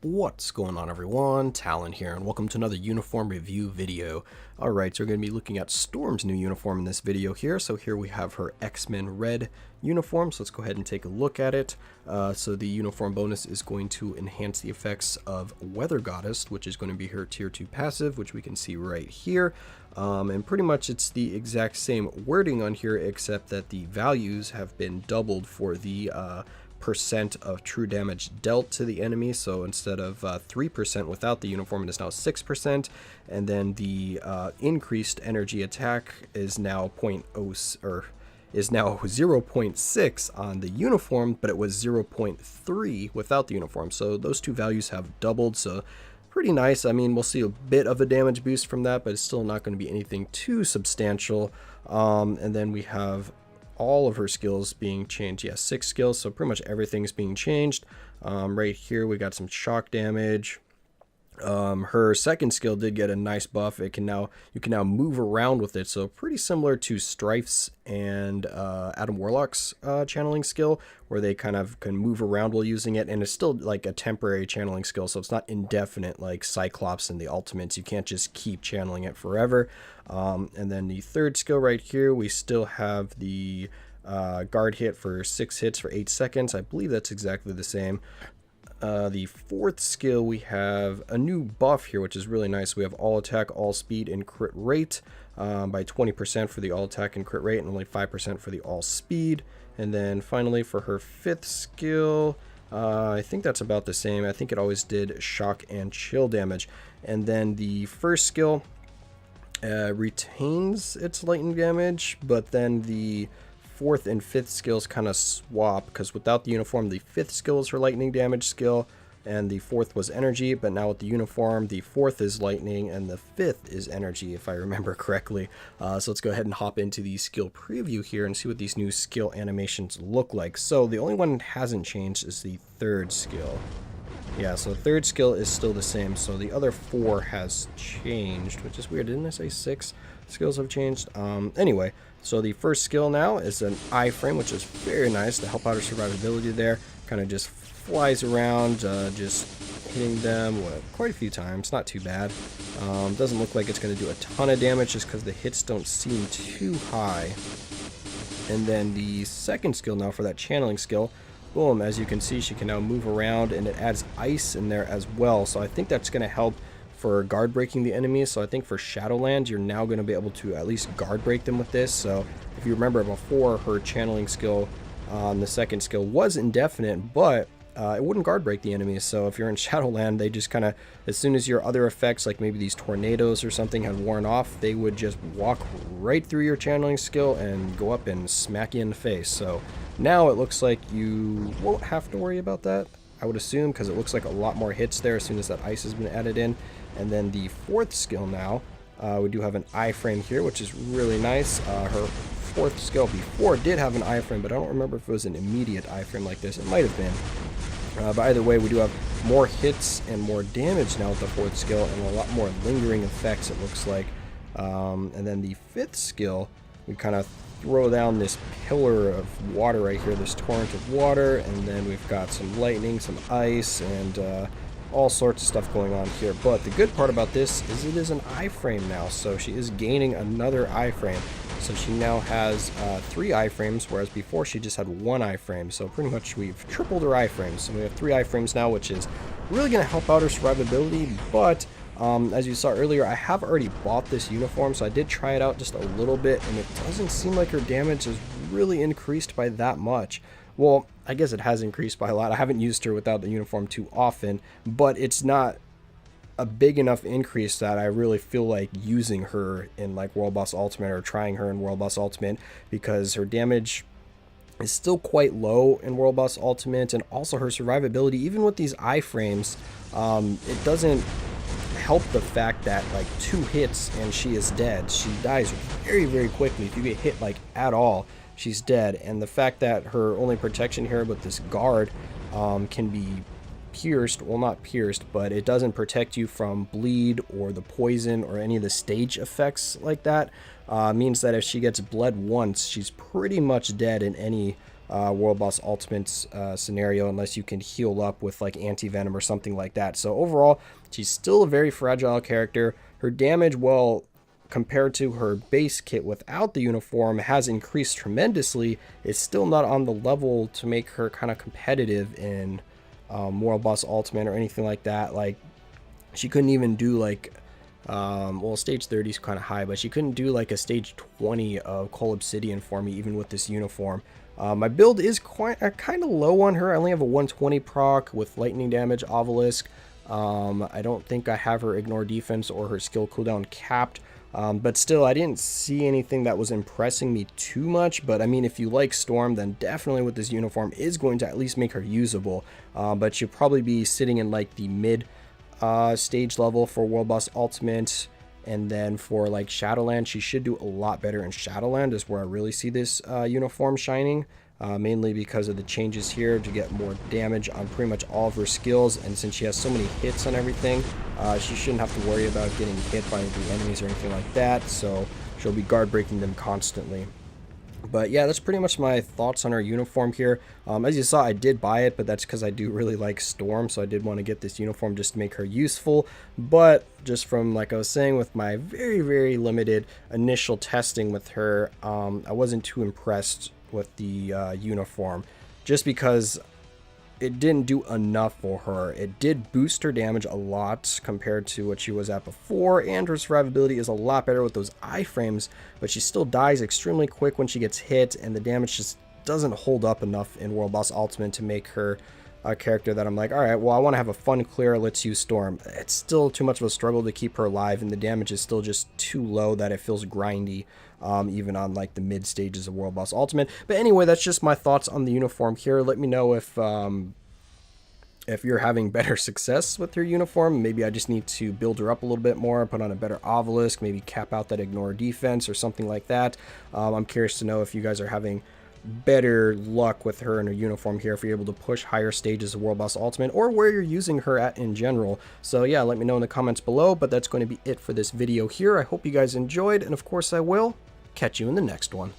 What's going on, everyone? Talen here, and welcome to another uniform review video. Alright, so we're going to be looking at Storm's new uniform in this video here. So here we have her X-Men red uniform, so let's go ahead and take a look at it. So the uniform bonus is going to enhance the effects of Weather Goddess, which is going to be her tier 2 passive, which we can see right here. And pretty much it's the exact same wording on here, except that the values have been doubled for the percent of true damage dealt to the enemy. So instead of 3% without the uniform, it is now 6%, and then the increased energy attack is now 0.6 on the uniform, but it was 0.3 without the uniform. So those two values have doubled, so pretty nice. I mean, we'll see a bit of a damage boost from that, but it's still not going to be anything too substantial. And then we have all of her skills being changed. Yeah, 6 skills, so pretty much everything's being changed. Right here we got some shock damage. Her second skill did get a nice buff. You can now move around with it, so pretty similar to Strife's and Adam Warlock's channeling skill, where they kind of can move around while using it, and it's still like a temporary channeling skill, so it's not indefinite like Cyclops and the ultimates. You can't just keep channeling it forever. And then the third skill right here, we still have the guard hit for 6 hits for 8 seconds. I believe that's exactly the same. The fourth skill, we have a new buff here, which is really nice. We have all attack, all speed, and crit rate by 20% for the all attack and crit rate, and only 5% for the all speed. And then finally for her fifth skill, I think that's about the same. I think it always did shock and chill damage. And then the first skill retains its lightning damage, but then the fourth and fifth skills kind of swap, because without the uniform, the fifth skill is her lightning damage skill and the fourth was energy, but now with the uniform, the fourth is lightning and the fifth is energy, if I remember correctly. So let's go ahead and hop into the skill preview here and see what these new skill animations look like. So the only one that hasn't changed is the third skill. Yeah, so third skill is still the same, so the other 4 has changed, which is weird. Didn't I say 6 skills have changed? Anyway, so the first skill now is an iframe, which is very nice to help out her survivability there. Kind of just flies around, just hitting them quite a few times, not too bad. Doesn't look like it's going to do a ton of damage just because the hits don't seem too high. And then the second skill now for that channeling skill, boom, as you can see, she can now move around, and it adds ice in there as well. So I think that's going to help for guard breaking the enemies. So I think for Shadowland, you're now going to be able to at least guard break them with this. So if you remember before, her channeling skill on the second skill was indefinite, but it wouldn't guard break the enemies. So if you're in Shadowland, they just kind of, as soon as your other effects, like maybe these tornadoes or something, had worn off, they would just walk right through your channeling skill and go up and smack you in the face. So now it looks like you won't have to worry about that, I would assume, because it looks like a lot more hits there as soon as that ice has been added in. And then the fourth skill now, we do have an iframe here, which is really nice. Her fourth skill before did have an iframe, but I don't remember if it was an immediate iframe like this. It might have been. But either way, we do have more hits and more damage now with the fourth skill, and a lot more lingering effects, it looks like. And then the fifth skill, we kind of throw down this pillar of water right here, this torrent of water, and then we've got some lightning, some ice, and all sorts of stuff going on here. But the good part about this is it is an iframe now, so she is gaining another iframe. So she now has 3 iframes, whereas before she just had 1 iframe. So pretty much we've tripled her iframes. So we have 3 iframes now, which is really going to help out her survivability. But as you saw earlier, I have already bought this uniform, so I did try it out just a little bit, and it doesn't seem like her damage is really increased by that much. Well, I guess it has increased by a lot. I haven't used her without the uniform too often, but it's not a big enough increase that I really feel like using her in like World Boss Ultimate or trying her in World Boss Ultimate, because her damage is still quite low in World Boss Ultimate, and also her survivability, even with these iframes, it doesn't help the fact that like 2 hits and she is dead. She dies very, very quickly. If you get hit like at all, she's dead. And the fact that her only protection here with this guard can be pierced, well, not pierced, but it doesn't protect you from bleed or the poison or any of the stage effects like that, means that if she gets bled once, she's pretty much dead in any World Boss Ultimate's scenario, unless you can heal up with like anti-venom or something like that. So overall, she's still a very fragile character. Her damage, well, compared to her base kit without the uniform, has increased tremendously. It's still not on the level to make her kind of competitive in World Boss Ultimate or anything like that. Like, she couldn't even do like well, stage 30 is kind of high, but she couldn't do like a stage 20 of Coal Obsidian for me, even with this uniform. My build is quite kind of low on her. I only have a 120 proc with lightning damage, obelisk. I don't think I have her ignore defense or her skill cooldown capped. But still, I didn't see anything that was impressing me too much. But I mean, if you like Storm, then definitely with this uniform is going to at least make her usable. But she'll probably be sitting in like the mid stage level for World Boss Ultimate. And then for like Shadowland, she should do a lot better in Shadowland, is where I really see this uniform shining. Mainly because of the changes here to get more damage on pretty much all of her skills. And since she has so many hits on everything, she shouldn't have to worry about getting hit by the enemies or anything like that. So she'll be guard breaking them constantly. But yeah, that's pretty much my thoughts on her uniform here. As you saw, I did buy it, but that's because I do really like Storm, so I did want to get this uniform just to make her useful. But just from, like I was saying, with my very, very limited initial testing with her, I wasn't too impressed with the uniform, just because it didn't do enough for her. It did boost her damage a lot compared to what she was at before, and her survivability is a lot better with those iframes, but she still dies extremely quick when she gets hit, and the damage just doesn't hold up enough in World Boss Ultimate to make her a character that I'm like, alright, well, I want to have a fun clear, let's use Storm. It's still too much of a struggle to keep her alive, and the damage is still just too low that it feels grindy, even on like the mid stages of World Boss Ultimate. But anyway, that's just my thoughts on the uniform here. Let me know if you're having better success with your uniform. Maybe I just need to build her up a little bit more, put on a better obelisk, maybe cap out that ignore defense or something like that. I'm curious to know if you guys are having better luck with her in her uniform here, if you're able to push higher stages of World Boss Ultimate, or where you're using her at in general. So yeah, let me know in the comments below. But that's going to be it for this video here. I hope you guys enjoyed, and of course I will catch you in the next one.